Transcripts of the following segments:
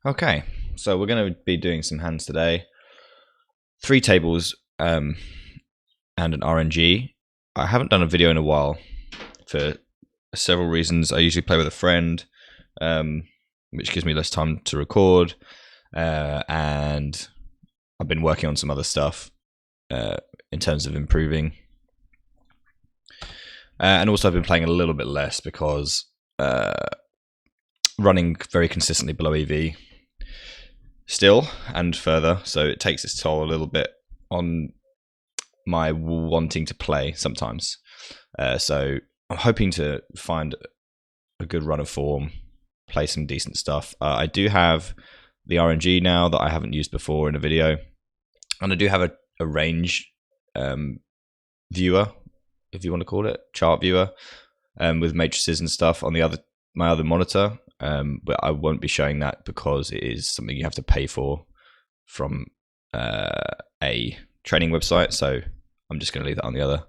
Okay, so we're going to be doing some hands today. 3 tables and an RNG. I haven't done a video in a while for several reasons. I usually play with a friend, which gives me less time to record, and I've been working on some other stuff in terms of improving. And also I've been playing a little bit less because running very consistently below EV still and further, so it takes its toll a little bit on my wanting to play sometimes. So I'm hoping to find a good run of form, play some decent stuff. I do have the RNG now that I haven't used before in a video, and I do have a range viewer, if you want to call it, chart viewer, with matrices and stuff on my other monitor. But I won't be showing that because it is something you have to pay for from a training website. So I'm just going to leave that on the other.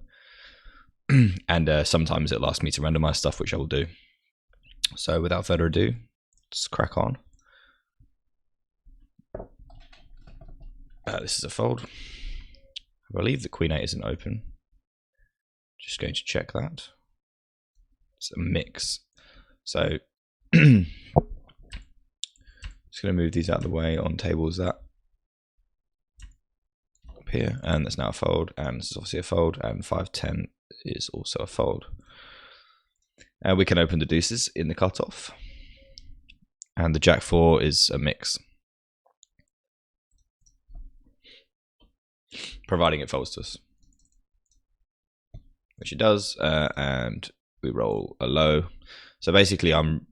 And sometimes it'll ask me to randomize stuff, which I will do. So without further ado, let's crack on. This is a fold. I believe the Queen 8 isn't open. Just going to check that. It's a mix. So just going to move these out of the way on tables that up here, and that's now a fold, and this is obviously a fold, and 5-10 is also a fold. And we can open the deuces in the cutoff, and the Jack-4 is a mix, providing it folds to us, which it does, and we roll a low. So basically I'm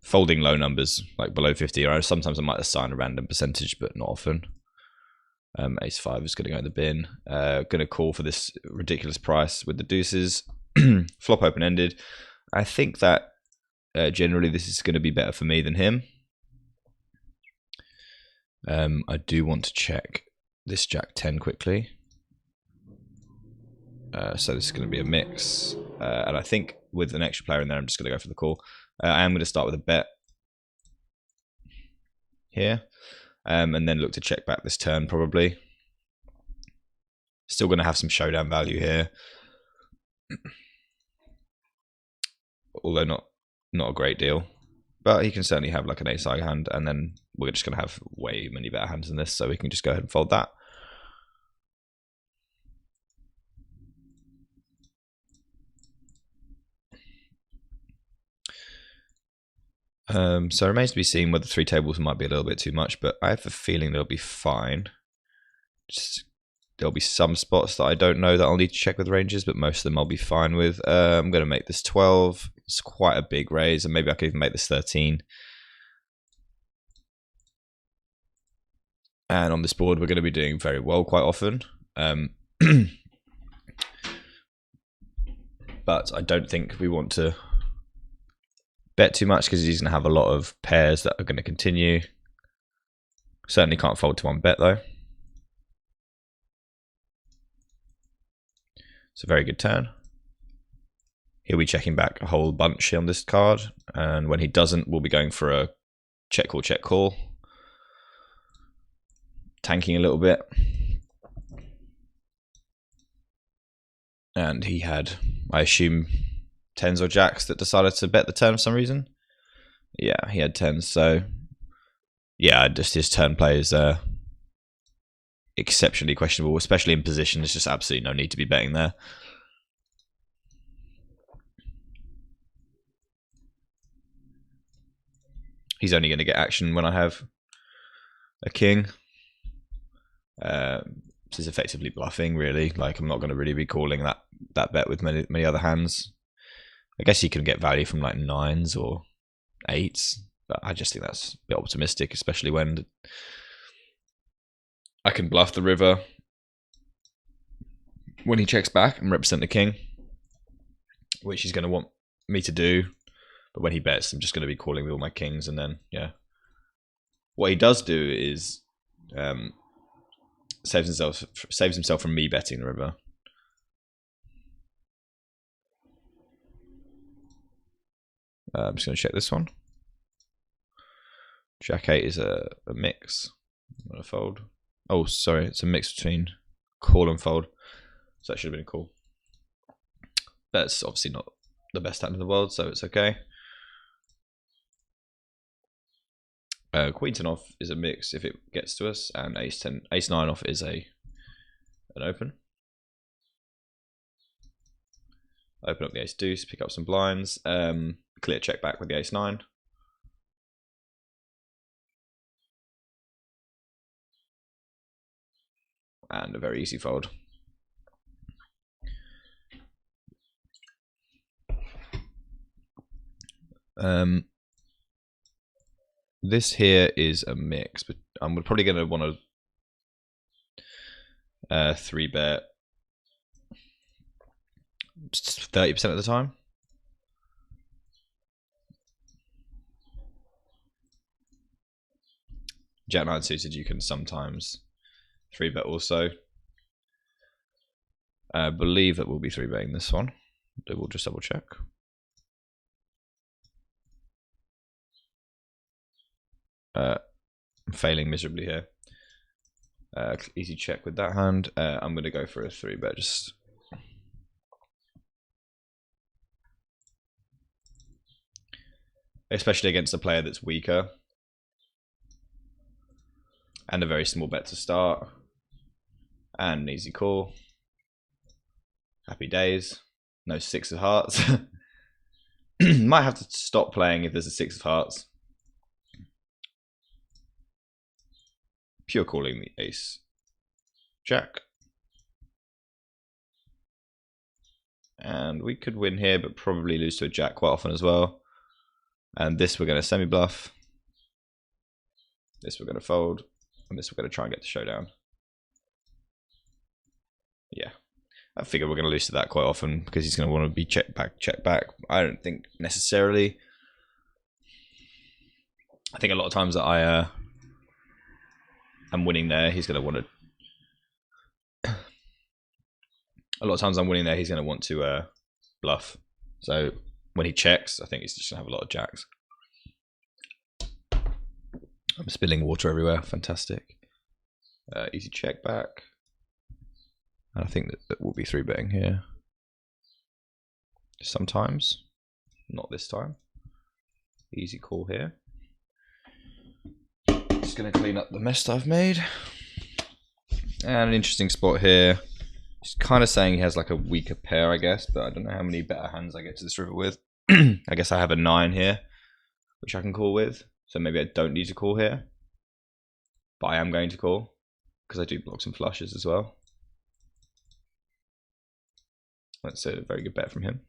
folding low numbers, like below 50, or sometimes I might assign a random percentage, but not often. Ace 5 is going to go in the bin. Going to call for this ridiculous price with the deuces. Flop open-ended. I think that generally this is going to be better for me than him. I do want to check this Jack 10 quickly. So this is going to be a mix. And I think with an extra player in there, I'm just going to go for the call. I am going to start with a bet here, and then look to check back this turn probably. Still going to have some showdown value here, although not a great deal. But he can certainly have like an ace-high hand, and then we're just going to have way many better hands than this, so we can just go ahead and fold that. So it remains to be seen whether 3 tables might be a little bit too much, but I have a feeling they'll be fine. There'll be some spots that I don't know that I'll need to check with ranges, but most of them I'll be fine with. I'm going to make this 12. It's quite a big raise, and maybe I could even make this 13. And on this board, we're going to be doing very well quite often. But I don't think we want to bet too much because he's going to have a lot of pairs that are going to continue. Certainly can't fold to 1 bet though. It's a very good turn. He'll be checking back a whole bunch on this card, and when he doesn't, we'll be going for a check call, tanking a little bit. And he had, I assume, 10s or jacks that decided to bet the turn for some reason. Yeah, he had 10s, so yeah, just his turn play is exceptionally questionable, especially in position. There's just absolutely no need to be betting there. He's only going to get action when I have a king. This is effectively bluffing, really. Like, I'm not going to really be calling that bet with many other hands. I guess you can get value from like 9s or 8s, but I just think that's a bit optimistic, especially when I can bluff the river when he checks back and represent the king, which he's going to want me to do. But when he bets, I'm just going to be calling with all my kings, and then, yeah. What he does do is saves himself from me betting the river. I'm just going to check this one. Jack 8 is a mix. I'm gonna fold. Oh, sorry, it's a mix between call and fold. So that should have been cool. But it's obviously not the best hand in the world, so it's okay. Queen 10 off is a mix if it gets to us, and ace 9 off is an open. Open up the ace deuce, pick up some blinds, clear check back with the ace 9. And a very easy fold. This here is a mix, but I'm probably going to want to 3-bet 30% of the time. Jack 9 suited, you can sometimes 3-bet also. I believe that we'll be 3-betting this one. We'll just double check. I'm failing miserably here. Easy check with that hand. I'm going to go for a 3-bet, just especially against a player that's weaker. And a very small bet to start. And an easy call. Happy days. No 6 of hearts. Might have to stop playing if there's a 6 of hearts. Pure calling the ace jack. And we could win here, but probably lose to a jack quite often as well. And this we're going to semi-bluff. This we're going to fold. And this we're going to try and get to showdown. Yeah. I figure we're going to lose to that quite often because he's going to want to be check back. I don't think necessarily. I think a lot of times that I am winning there, he's going to want to. A lot of times I'm winning there, he's going to want to bluff. So when he checks, I think he's just going to have a lot of jacks. I'm spilling water everywhere. Fantastic. Easy check back. And I think that we'll be 3-betting here. Sometimes. Not this time. Easy call here. Just going to clean up the mess I've made. And an interesting spot here. He's kind of saying he has like a weaker pair, I guess. But I don't know how many better hands I get to this river with. I guess I have a 9 here, which I can call with. So maybe I don't need to call here. But I am going to call. Because I do block some flushes as well. That's a very good bet from him.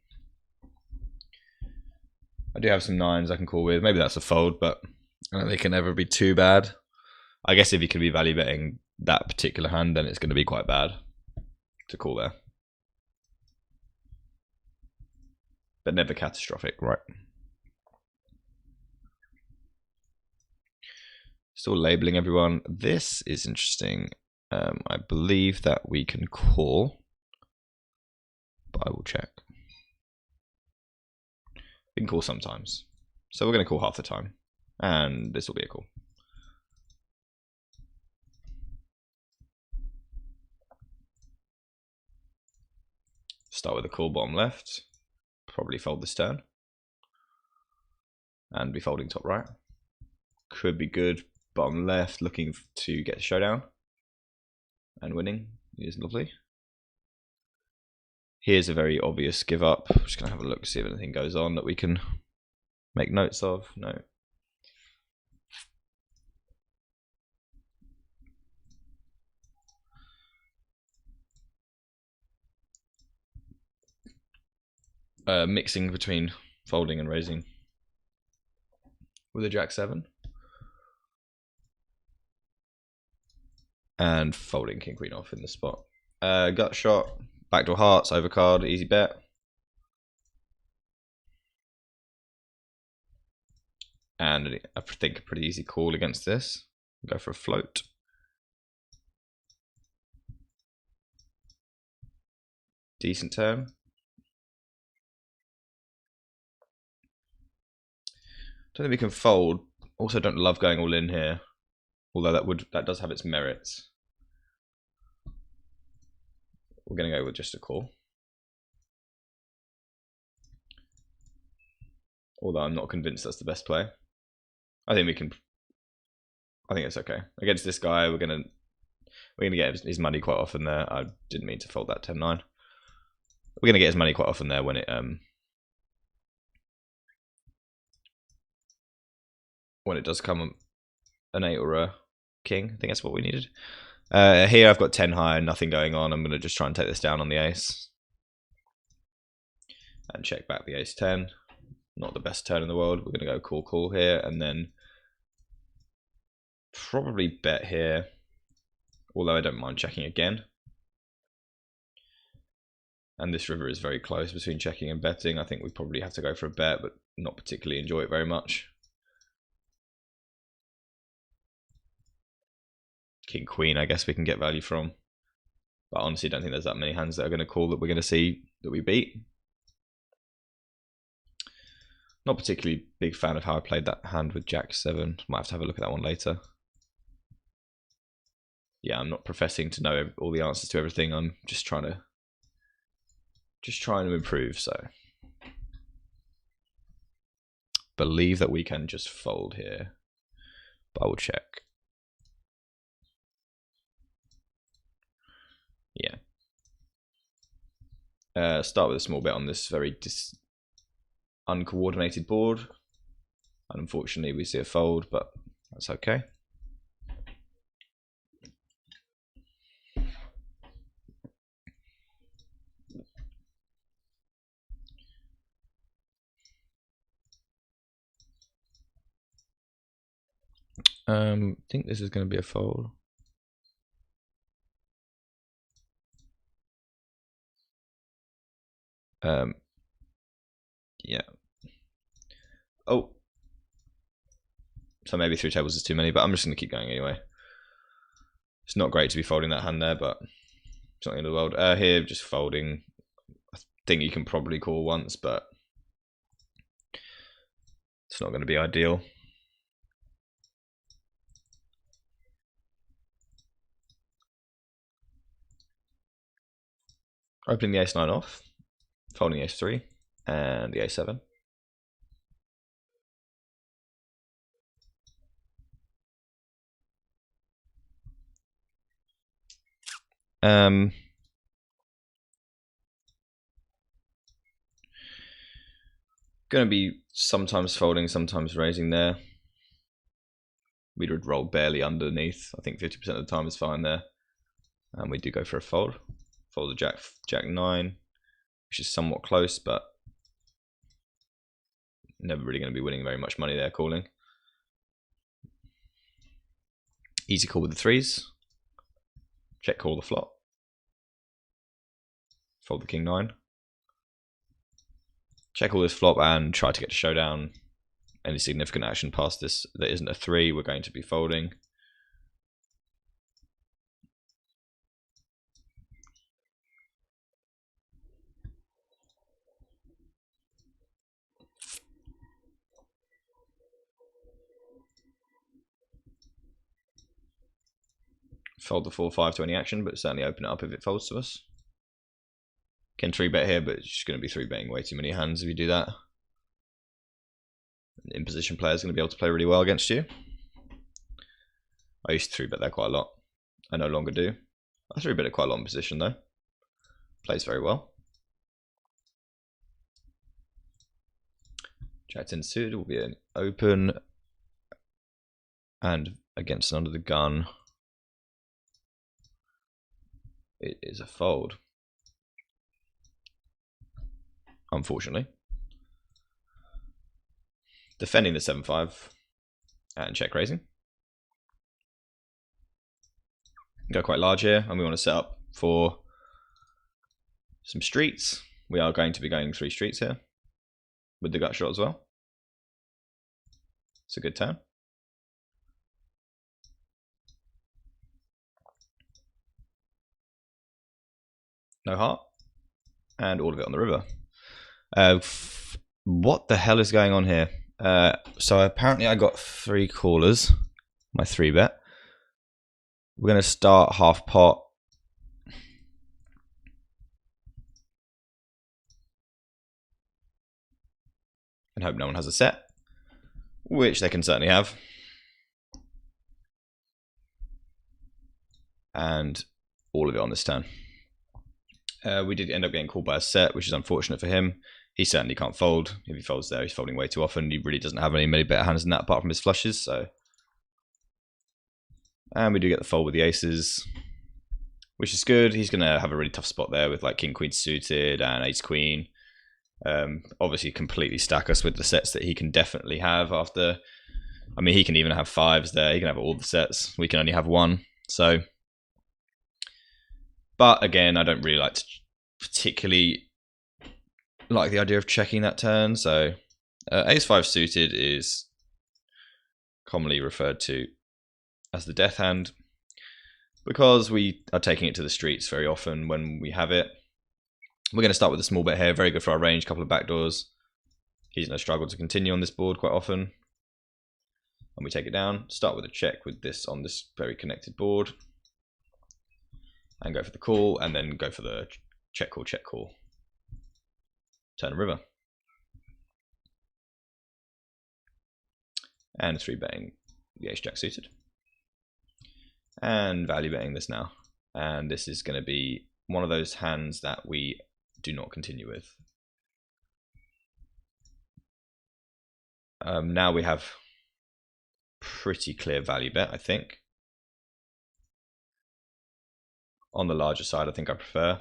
I do have some 9s I can call with. Maybe that's a fold, but I don't think it can ever be too bad. I guess if you can be value betting that particular hand, then it's going to be quite bad to call there. But never catastrophic, right? Still labeling everyone. This is interesting. I believe that we can call. But I will check. We can call sometimes. So we're going to call half the time. And this will be a call. Start with a call bottom left. Probably fold this turn. And be folding top right. Could be good. Bottom left, looking to get a showdown. And winning is lovely. Here's a very obvious give up. I'm just going to have a look, see if anything goes on that we can make notes of. No. Mixing between folding and raising with a jack 7. And folding king queen off in the spot. Gut shot, backdoor hearts, overcard, easy bet. And I think a pretty easy call against this. Go for a float. Decent turn. Don't think we can fold Also don't love going all in here, although that does have its merits. We're going to go with just a call. Although I'm not convinced that's the best play. I think it's okay. Against this guy, we're gonna get his money quite often there. I didn't mean to fold that 10-9. We're gonna get his money quite often there when it does come an 8 or a king. I think that's what we needed. Here I've got 10 high, nothing going on. I'm gonna just try and take this down on the ace. And check back the ace 10. Not the best turn in the world. We're gonna go call here, and then probably bet here. Although I don't mind checking again. And this river is very close between checking and betting. I think we probably have to go for a bet, but not particularly enjoy it very much. King Queen, I guess we can get value from. But honestly, don't think there's that many hands that are going to call that we're going to see that we beat. Not particularly big fan of how I played that hand with Jack 7. Might have to have a look at that one later. Yeah, I'm not professing to know all the answers to everything. I'm just trying to improve. So believe that we can just fold here, but I will check. Yeah. Start with a small bet on this very uncoordinated board. And unfortunately, we see a fold, but that's okay. I think this is going to be a fold. Yeah. Oh. So maybe 3 tables is too many, but I'm just going to keep going anyway. It's not great to be folding that hand there, but it's not the end of the world. Here, just folding. I think you can probably call once, but it's not going to be ideal. Opening the ace-9 off, folding the ace-3, and the ace-7. Going to be sometimes folding, sometimes raising there. We would roll barely underneath. I think 50% of the time is fine there. And we do go for a fold. Fold the Jack 9, which is somewhat close, but never really going to be winning very much money there calling. Easy call with the 3s. Check call the flop. Fold the King 9. Check all this flop and try to get to showdown. Any significant action past this that isn't a 3, we're going to be folding. Fold the 4-5 to any action, but certainly open it up if it folds to us. Can 3-bet here, but it's just going to be 3-betting way too many hands if you do that. An in-position player is going to be able to play really well against you. I used to 3-bet there quite a lot. I no longer do. I 3-bet it quite a lot in position though. Plays very well. Jack 10 suited will be an open, and against an under the gun, it is a fold. Unfortunately. Defending the 7-5 and check raising. Go quite large here, and we want to set up for some streets. We are going to be going 3 streets here with the gut shot as well. It's a good turn. No heart, and all of it on the river. What the hell is going on here? So apparently I got 3 callers, my 3-bet. We're going to start half pot. And hope no one has a set, which they can certainly have. And all of it on this turn. We did end up getting called by a set, which is unfortunate for him. He certainly can't fold. If he folds there, he's folding way too often. He really doesn't have many better hands than that apart from his flushes. So, and we do get the fold with the aces, which is good. He's going to have a really tough spot there with like king, queen suited and ace, queen. Obviously completely stack us with the sets that he can definitely have after. I mean, he can even have 5s there. He can have all the sets. We can only have 1. So, but again, I don't really like to particularly like the idea of checking that turn. So ace-5 suited is commonly referred to as the death hand because we are taking it to the streets very often when we have it. We're going to start with a small bet here. Very good for our range. Couple of backdoors. He's no struggle to continue on this board quite often. And we take it down. Start with a check with this on this very connected board. And go for the call, and then go for the check call, check call. Turn a river. And 3-betting the ace-jack suited. And value betting this now. And this is going to be one of those hands that we do not continue with. Now we have pretty clear value bet, I think. On the larger side, I think I prefer.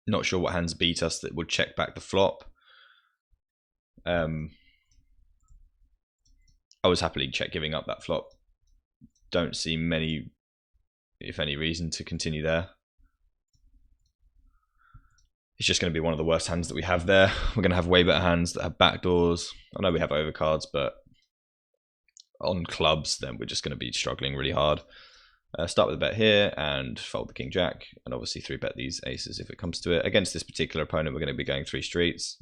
Not sure what hands beat us that would check back the flop. I was happily check giving up that flop. Don't see many, if any, reason to continue there. It's just going to be one of the worst hands that we have there. We're going to have way better hands that have backdoors. I know we have overcards, but on clubs, then we're just going to be struggling really hard. Start with a bet here and fold the king jack, and obviously 3-bet these aces if it comes to it. Against this particular opponent, we're going to be going 3 streets.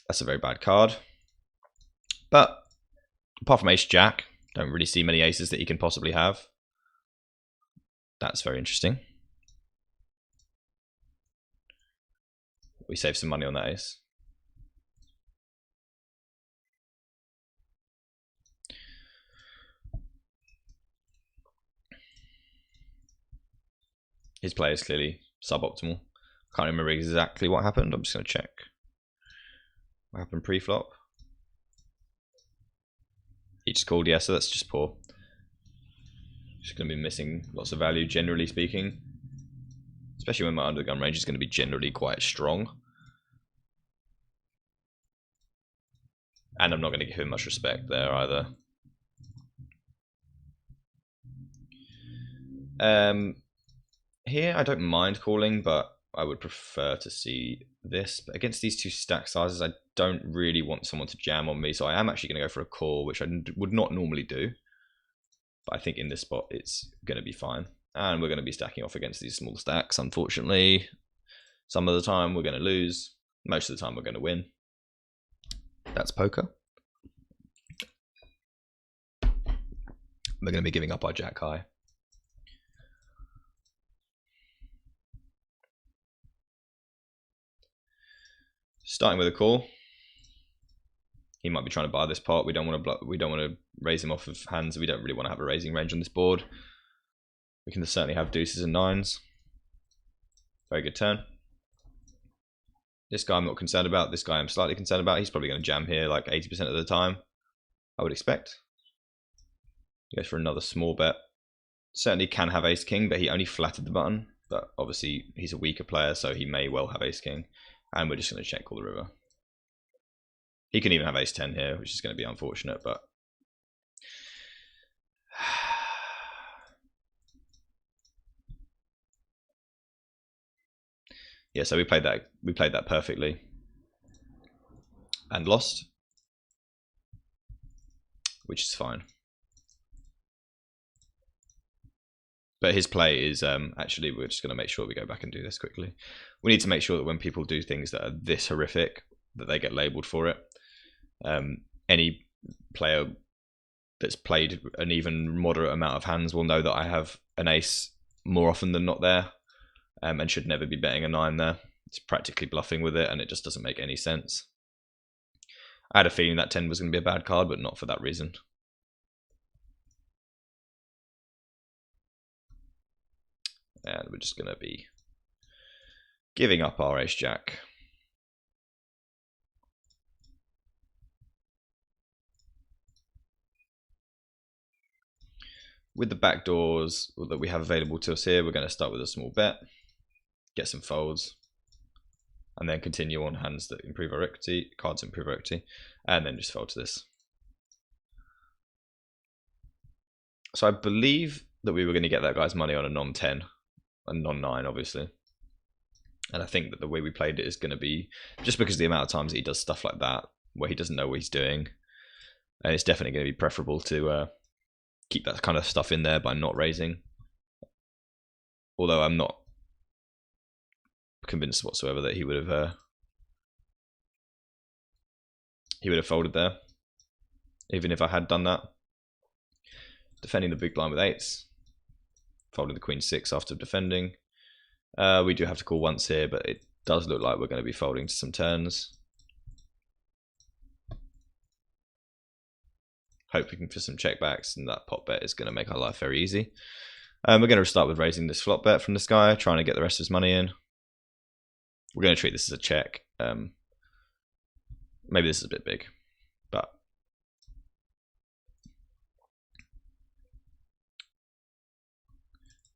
That's a very bad card. But apart from ace jack, don't really see many aces that he can possibly have. That's very interesting. We save some money on that ace. His play is clearly suboptimal. Can't remember exactly what happened. I'm just going to check what happened pre-flop. He just called, yeah, so that's just poor. Just going to be missing lots of value, generally speaking. Especially when my undergun range is going to be generally quite strong. And I'm not going to give him much respect there either. Here, I don't mind calling, but I would prefer to see this. But against these 2 stack sizes, I don't really want someone to jam on me. So I am actually going to go for a call, which I would not normally do. But I think in this spot, it's going to be fine. And we're going to be stacking off against these small stacks, unfortunately. Some of the time, we're going to lose. Most of the time, we're going to win. That's poker. We're going to be giving up our jack high. Starting with a call. He might be trying to buy this pot. We don't want to raise him off of hands. We don't really want to have a raising range on this board. We can certainly have deuces and 9s. Very good turn. This guy I'm not concerned about. This guy I'm slightly concerned about. He's probably going to jam here like 80% of the time, I would expect. He goes for another small bet. Certainly can have ace king, but he only flattered the button. But obviously he's a weaker player, so he may well have ace king. And we're just going to check call the river. He can even have ace 10 here, which is going to be unfortunate, but yeah, so we played that perfectly and lost, which is fine. But his play is actually, we're just going to make sure we go back and do this quickly. We need to make sure that when people do things that are this horrific, that they get labelled for it. Any player that's played an even moderate amount of hands will know that I have an ace more often than not there, and should never be betting a 9 there. It's practically bluffing with it, and it just doesn't make any sense. I had a feeling that 10 was going to be a bad card, but not for that reason. And we're just going to be giving up our ace jack. With the backdoors that we have available to us here, we're going to start with a small bet, get some folds, and then continue on hands that improve our equity, cards that improve our equity, and then just fold to this. So I believe that we were going to get that guy's money on a non-10, a non-9 obviously. And I think that the way we played it is going to be, just because of the amount of times that he does stuff like that, where he doesn't know what he's doing, and it's definitely going to be preferable to keep that kind of stuff in there by not raising. Although I'm not convinced whatsoever that he would have folded there, even if I had done that. Defending the big blind with 8s, folding the queen 6 after defending. We do have to call once here, but it does look like we're going to be folding to some turns. Hoping for some checkbacks, and that pot bet is going to make our life very easy. We're going to start with raising this flop bet from this guy, trying to get the rest of his money in. We're going to treat this as a check. Maybe this is a bit big, but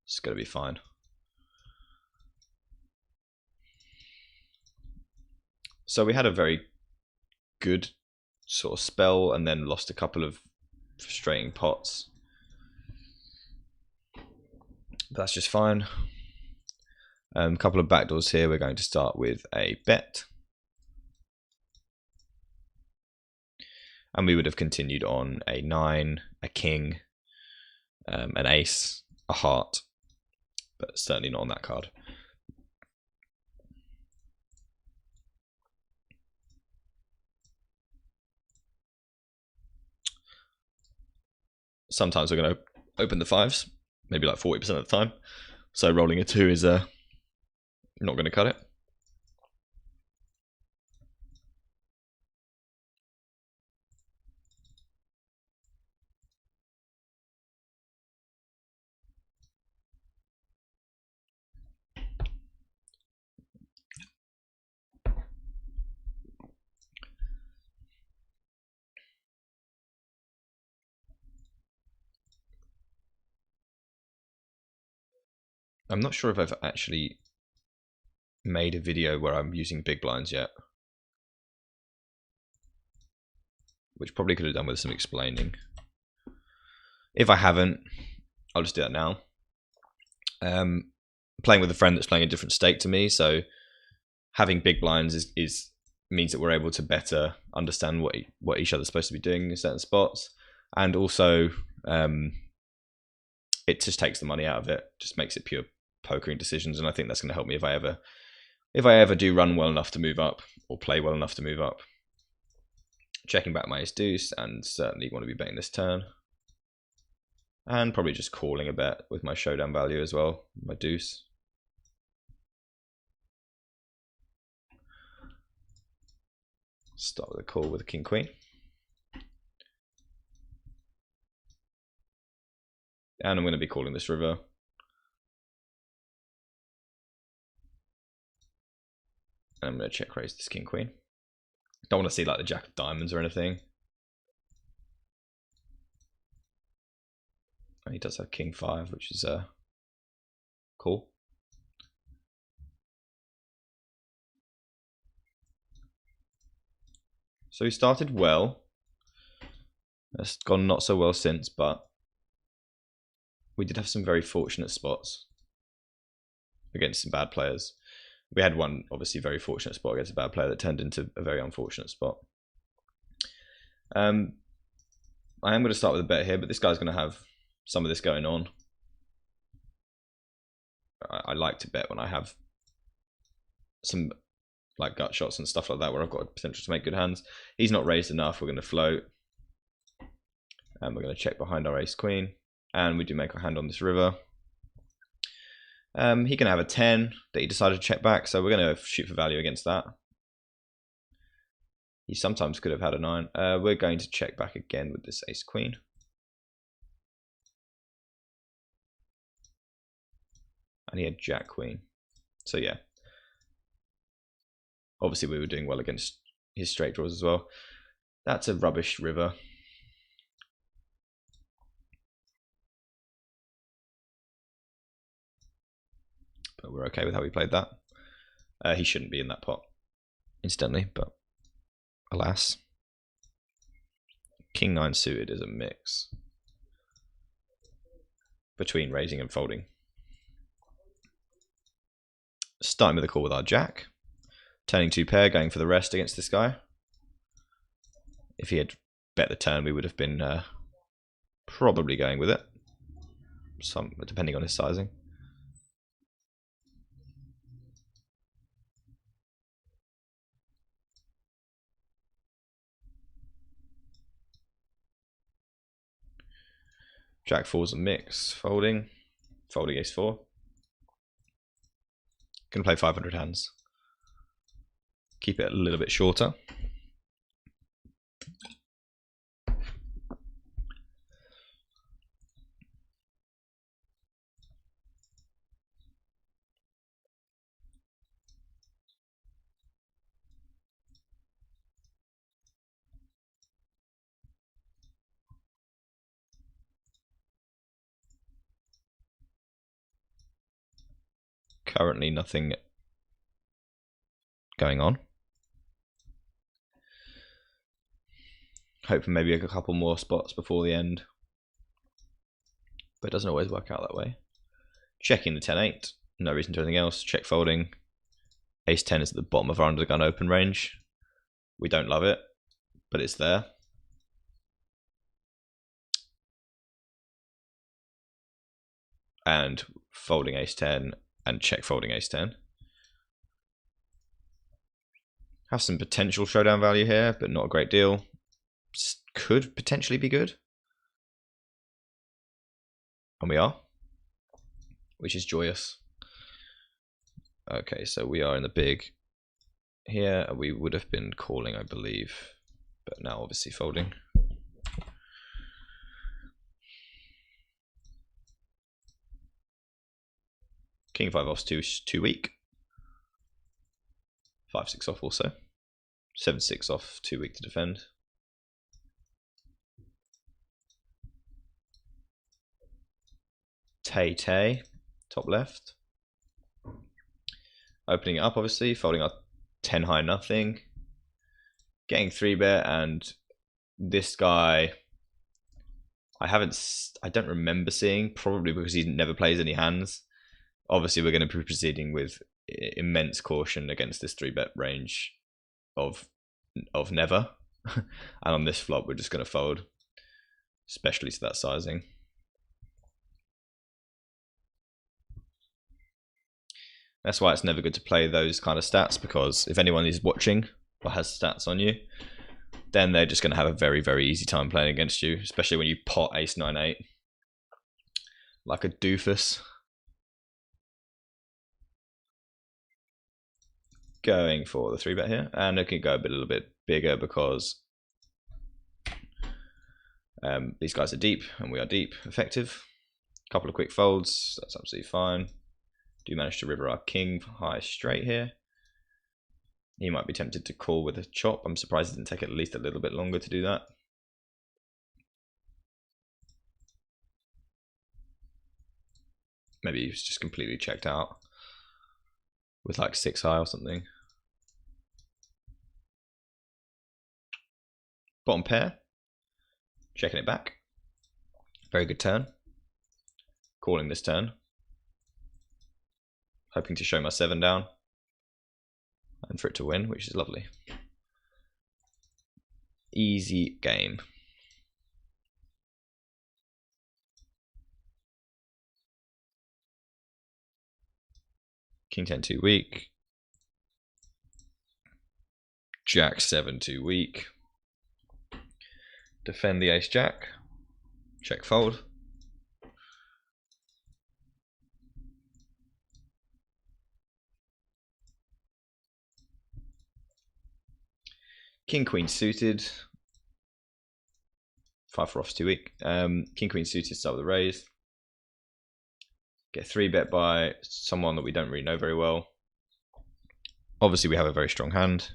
it's going to be fine. So we had a very good sort of spell and then lost a couple of frustrating pots. But that's just fine. A couple of backdoors here. We're going to start with a bet. And we would have continued on a 9, a king, an ace, a heart, but certainly not on that card. Sometimes we're going to open the 5s, maybe like 40% of the time. So rolling a 2 is not going to cut it. I'm not sure if I've actually made a video where I'm using big blinds yet, which probably could have done with some explaining. If I haven't, I'll just do that now. Playing with a friend that's playing a different stake to me, so having big blinds means that we're able to better understand what each other's supposed to be doing in certain spots, and also it just takes the money out of it, just makes it pure pokering decisions, and I think that's going to help me if I ever do run well enough to move up or play well enough to move up. Checking back my ace deuce, and certainly want to be betting this turn, and probably just calling a bet with my showdown value as well, my deuce. Start with a call with a king queen, and I'm going to be calling this river. And I'm going to check raise this king queen. Don't want to see like the jack of diamonds or anything. And he does have king 5, which is cool. So he started well. It's gone not so well since, but we did have some very fortunate spots against some bad players. We had one obviously very fortunate spot against a bad player that turned into a very unfortunate spot. I am going to start with a bet here, but this guy's going to have some of this going on. I like to bet when I have some like gut shots and stuff like that where I've got potential to make good hands. He's not raised enough. We're going to float, and we're going to check behind our ace queen, and we do make our hand on this river. He can have a 10 that he decided to check back, so we're going to shoot for value against that. He sometimes could have had a 9. We're going to check back again with this ace queen. And he had jack queen. So yeah. Obviously we were doing well against his straight draws as well. That's a rubbish river. But we're okay with how we played that. He shouldn't be in that pot, incidentally, but alas. King 9 suited is a mix between raising and folding. Starting with a call with our jack. Turning 2 pair, going for the rest against this guy. If he had bet the turn, we would have been probably going with it. Depending on his sizing. Jack 4's a mix. Folding ace 4. Gonna play 500 hands. Keep it a little bit shorter. Currently nothing going on. Hope for maybe a couple more spots before the end. But it doesn't always work out that way. Checking the 10-8. No reason to anything else. Check folding. Ace 10 is at the bottom of our under the gun open range. We don't love it, but it's there. And folding ace 10 and check folding ace 10. Have some potential showdown value here, but not a great deal. Could potentially be good. And we are, which is joyous. Okay, so we are in the big here. We would have been calling, I believe, but now obviously folding. King 5 off's too weak. 5-6 off also. 7-6 off, too weak to defend. Tay, top left. Opening it up, obviously, folding our 10 high nothing. Getting 3-bet, and this guy I don't remember seeing, probably because he never plays any hands. Obviously, we're going to be proceeding with immense caution against this 3-bet range of never. And on this flop, we're just going to fold, especially to that sizing. That's why it's never good to play those kind of stats, because if anyone is watching or has stats on you, then they're just going to have a very, very easy time playing against you, especially when you pot ace 9-8 like a doofus. Going for the 3-bet here, and it can go a little bit bigger because these guys are deep and we are deep. Effective. Couple of quick folds, that's absolutely fine. Do manage to river our king high straight here. He might be tempted to call with a chop. I'm surprised it didn't take at least a little bit longer to do that. Maybe he was just completely checked out with like 6 high or something. Bottom pair, checking it back. Very good turn. Calling this turn. Hoping to show my 7 down and for it to win, which is lovely. Easy game. King 10 too weak. Jack 7 too weak. Defend the ace jack. Check fold. King Queen suited. 5 for off too weak. King Queen suited, start with a raise. Get 3-bet by someone that we don't really know very well. Obviously, we have a very strong hand.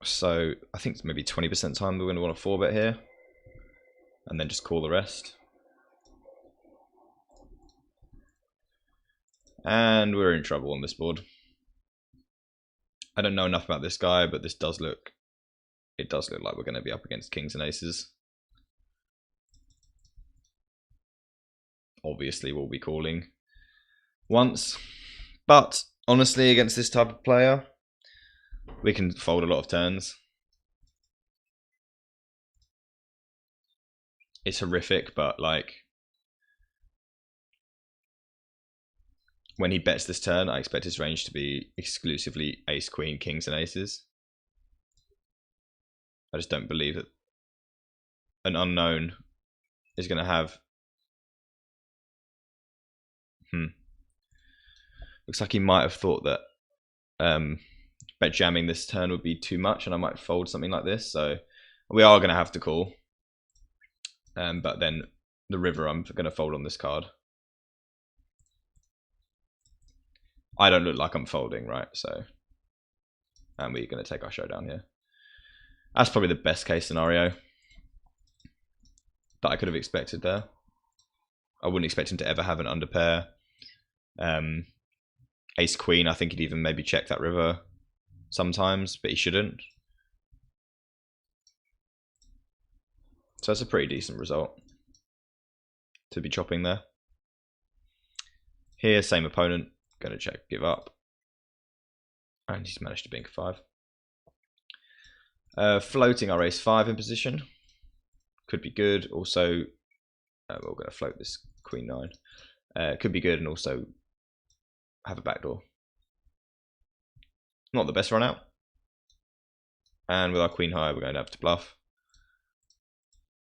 So I think it's maybe 20% time we're going to want to 4-bet here, and then just call the rest. And we're in trouble on this board. I don't know enough about this guy, but this does look, it does look like we're going to be up against kings and aces. Obviously, we'll be calling once, but honestly, against this type of player, we can fold a lot of turns. It's horrific, but like, when he bets this turn, I expect his range to be exclusively ace, queen, kings, and aces. I just don't believe that an unknown is going to have... Looks like he might have thought that bet jamming this turn would be too much, and I might fold something like this. So we are going to have to call. But then the river, I'm going to fold on this card. I don't look like I'm folding, right? So, and we're going to take our showdown here. That's probably the best case scenario that I could have expected there. I wouldn't expect him to ever have an underpair. Ace queen, I think he'd even maybe check that river sometimes, but he shouldn't. So that's a pretty decent result to be chopping there. Here, same opponent, going to check, give up. And he's managed to bink 5. Floating our ace 5 in position. Could be good. Also, we're going to float this queen 9. Could be good and also have a backdoor. Not the best run out. And with our queen high, we're going to have to bluff.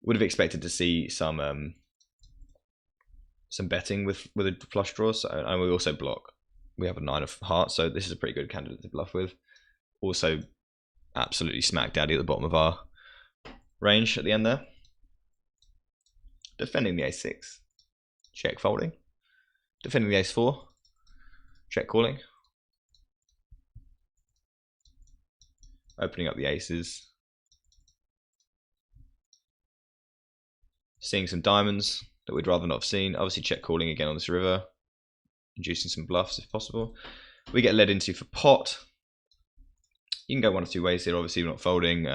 Would have expected to see some betting with a flush draw, so, and we also block. We have a 9 of hearts, so this is a pretty good candidate to bluff with. Also, absolutely smack daddy at the bottom of our range at the end there. Defending the ace 6, check folding. Defending the ace 4, check calling. Opening up the aces. Seeing some diamonds that we'd rather not have seen. Obviously check calling again on this river. Inducing some bluffs if possible. We get led into for pot. You can go one of two ways here. Obviously we're not folding.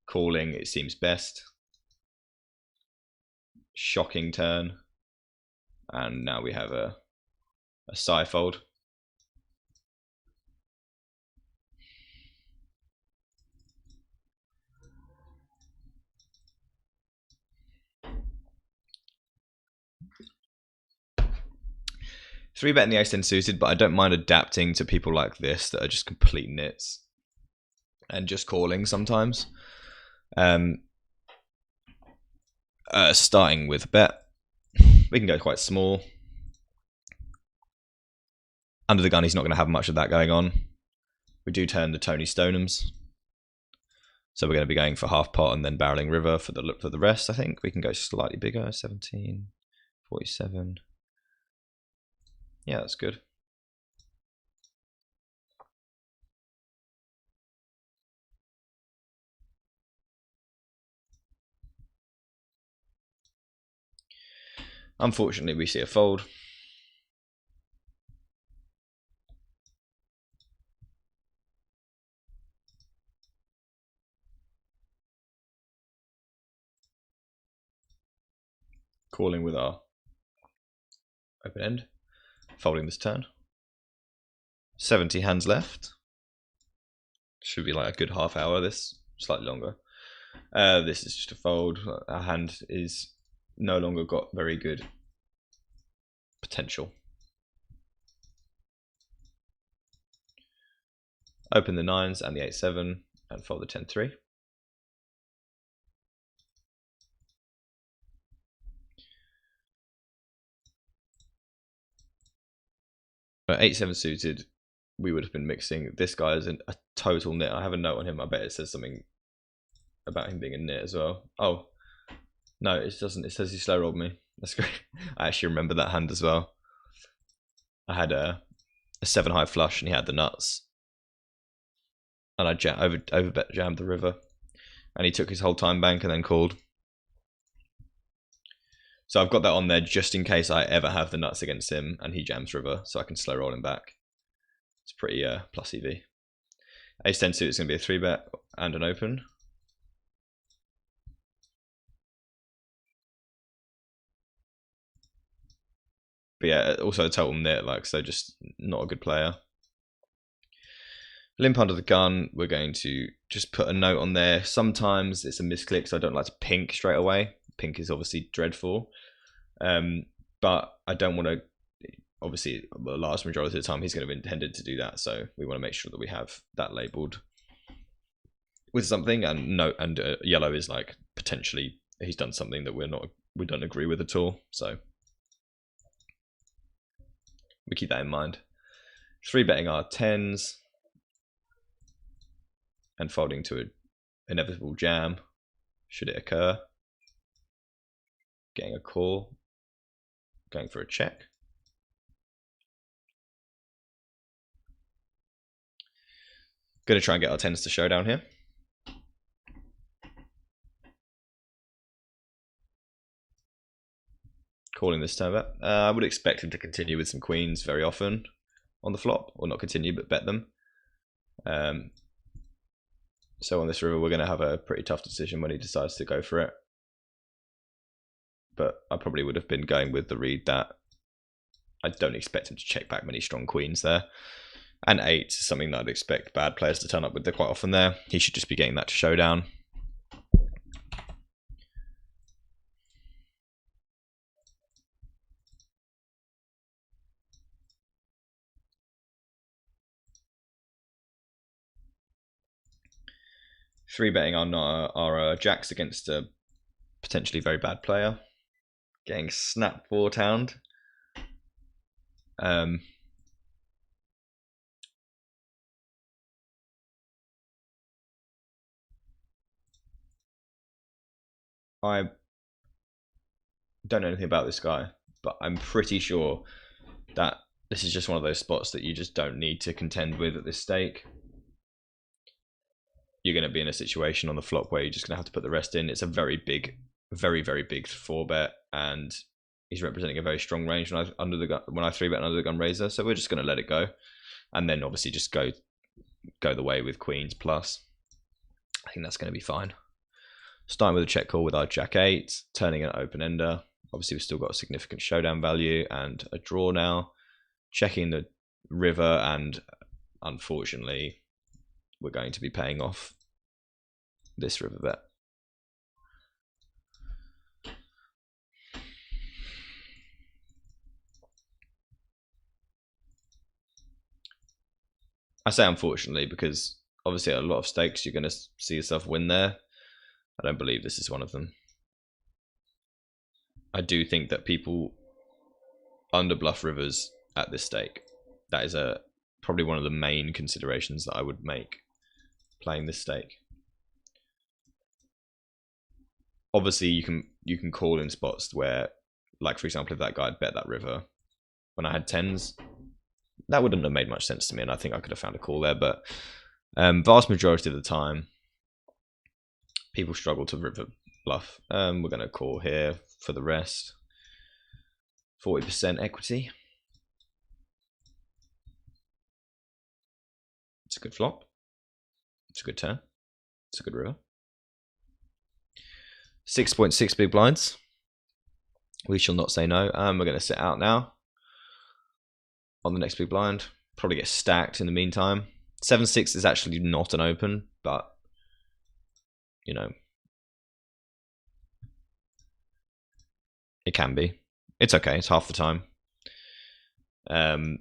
Calling, it seems best. Shocking turn. And now we have a side fold. Three betting the ace 10 suited, but I don't mind adapting to people like this that are just complete nits and just calling sometimes. Starting with a bet, we can go quite small. Under the gun, he's not going to have much of that going on. We do turn the Tony Stonehams, so we're going to be going for half pot and then barreling river for the rest. I think we can go slightly bigger. 17, 47. Yeah, that's good. Unfortunately, we see a fold. Calling with our open end. Folding this turn. 70 hands left. Should be like a good half hour, this, slightly longer. This is just a fold. Our hand is no longer got very good potential. Open the 9s and the 8-7 and fold the 10-3. But 8-7 suited, we would have been mixing. This guy is a total nit. I have a note on him. I bet it says something about him being a nit as well. Oh, no, it doesn't. It says he slow rolled me. That's great. I actually remember that hand as well. I had a 7 high flush and he had the nuts. And I overbet jammed the river. And he took his whole time bank and then called. So I've got that on there just in case I ever have the nuts against him and he jams river, so I can slow roll him back. It's pretty plus EV. Ace 10 suit is going to be a 3-bet and an open. But yeah, also a total nit, like, so just not a good player. Limp under the gun, we're going to just put a note on there. Sometimes it's a misclick, so I don't like to pink straight away. Pink is obviously dreadful. But I don't want to, obviously, the large majority of the time he's going to have intended to do that, so we want to make sure that we have that labelled with something. And no, and yellow is like potentially he's done something that we don't agree with at all, so we keep that in mind. 3-betting our 10s and folding to an inevitable jam should it occur. Getting a call, going for a check. Going to try and get our 10s to showdown here. Calling this turn bet. I would expect him to continue with some queens very often on the flop, or not continue, but bet them. So on this river, we're going to have a pretty tough decision when he decides to go for it. But I probably would have been going with the read that I don't expect him to check back many strong queens there. And 8 is something that I'd expect bad players to turn up with. They're quite often there. He should just be getting that to showdown. Three betting on our jacks against a potentially very bad player. Getting snap 4-towned. I don't know anything about this guy, but I'm pretty sure that this is just one of those spots that you just don't need to contend with at this stake. You're going to be in a situation on the flop where you're just going to have to put the rest in. It's a very big, very, very big 4-bet, and he's representing a very strong range when I 3-bet under the gun raiser. So we're just going to let it go, and then obviously just go the way with queens plus. I think that's going to be fine. Starting with a check call with our jack 8, turning an open ender. Obviously, we've still got a significant showdown value and a draw now. Checking the river, and unfortunately, we're going to be paying off this river bet. I say unfortunately because obviously at a lot of stakes you're going to see yourself win there. I don't believe this is one of them. I do think that people underbluff rivers at this stake. That is probably one of the main considerations that I would make playing this stake. Obviously you can call in spots where, like for example, if that guy had bet that river when I had 10s, that wouldn't have made much sense to me, and I think I could have found a call there. But vast majority of the time, people struggle to river bluff. We're going to call here for the rest. 40% equity. It's a good flop. It's a good turn. It's a good river. 6.6 big blinds. We shall not say no. We're going to sit out now on the next big blind. Probably get stacked in the meantime. 7-6 is actually not an open, but you know, It can be. It's okay. It's half the time. And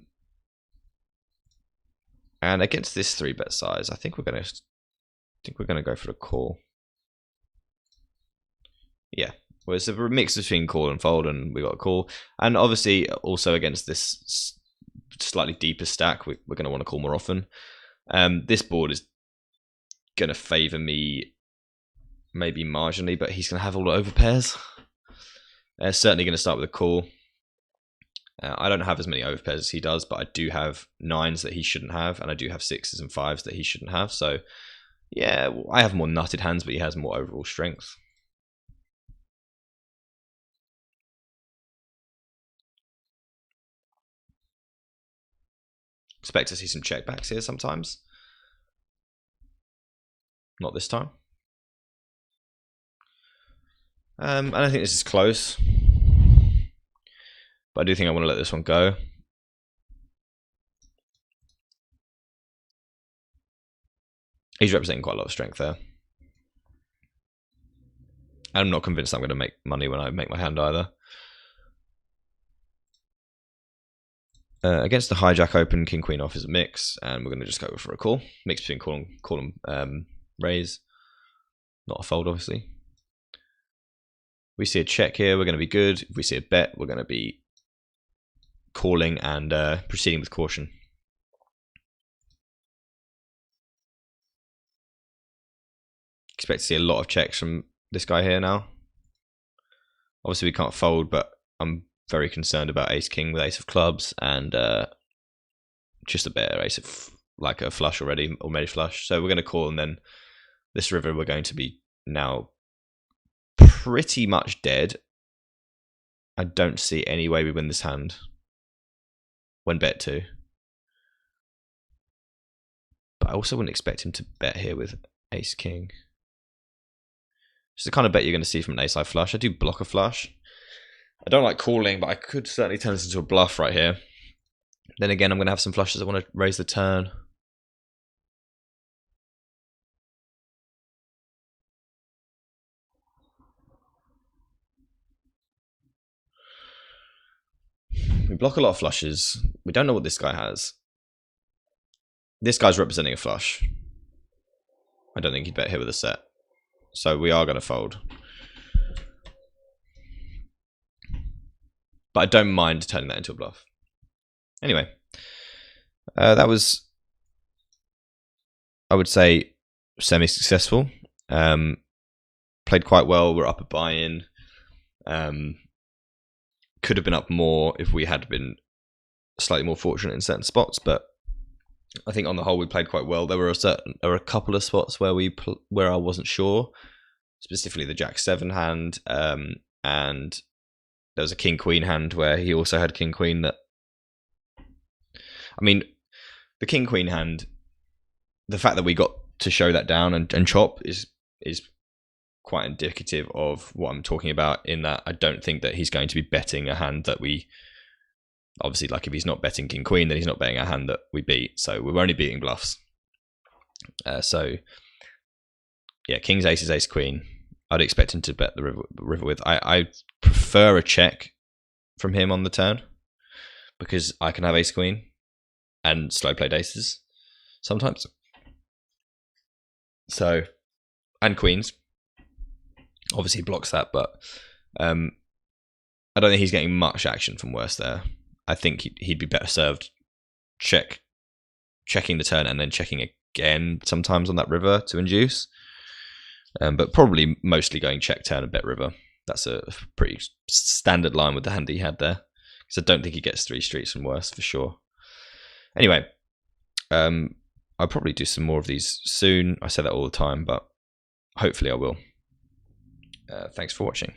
against this 3-bet size, I think we're gonna go for a call. Yeah. Well, it's a mix between call and fold, and we got a call. And obviously, also against this slightly deeper stack, we're going to want to call more often. This board is going to favour me maybe marginally, but he's going to have all the overpairs. Certainly going to start with a call. I don't have as many overpairs as he does, but I do have 9s that he shouldn't have, and I do have 6s and 5s that he shouldn't have. So, yeah, I have more nutted hands, but he has more overall strength. Expect to see some checkbacks here sometimes. Not this time. And I think this is close. But I do think I want to let this one go. He's representing quite a lot of strength there. And I'm not convinced I'm going to make money when I make my hand either. Against the hijack open, king queen off is a mix, and we're going to just go for a call. Mix between call and raise. Not a fold, obviously. We see a check here, we're going to be good. If we see a bet, we're going to be calling and proceeding with caution. Expect to see a lot of checks from this guy here now. Obviously, we can't fold, but I'm very concerned about ace king with ace of clubs and just a better ace of like a flush already, or maybe flush. So we're going to call, and then this river we're going to be now pretty much dead. I don't see any way we win this hand when bet 2. But I also wouldn't expect him to bet here with ace king. It's the kind of bet you're going to see from an ace high flush. I do block a flush. I don't like calling, but I could certainly turn this into a bluff right here. Then again, I'm going to have some flushes I want to raise the turn. We block a lot of flushes. We don't know what this guy has. This guy's representing a flush. I don't think he'd bet here with a set. So we are going to fold. But I don't mind turning that into a bluff. Anyway, that was, I would say, semi-successful. Played quite well. We're up a buy-in. Could have been up more if we had been slightly more fortunate in certain spots, but I think on the whole we played quite well. There were a couple of spots where where I wasn't sure, specifically the Jack 7 hand, and there was a King Queen hand where he also had King Queen. That, I mean, the King Queen hand, the fact that we got to show that down and chop is quite indicative of what I'm talking about, in that I don't think that he's going to be betting a hand that we, obviously, like if he's not betting King Queen, then he's not betting a hand that we beat. So we're only beating bluffs. So yeah, King's ace is ace queen. I'd expect him to bet the river with. I prefer a check from him on the turn, because I can have ace queen and slow played aces sometimes. So, and queens. Obviously he blocks that, but I don't think he's getting much action from worse there. I think he'd be better served checking the turn and then checking again sometimes on that river to induce. But probably mostly going check turn and bet river. That's a pretty standard line with the hand that he had there. Because I don't think he gets 3 streets from worse for sure. Anyway, I'll probably do some more of these soon. I say that all the time, but hopefully I will. Thanks for watching.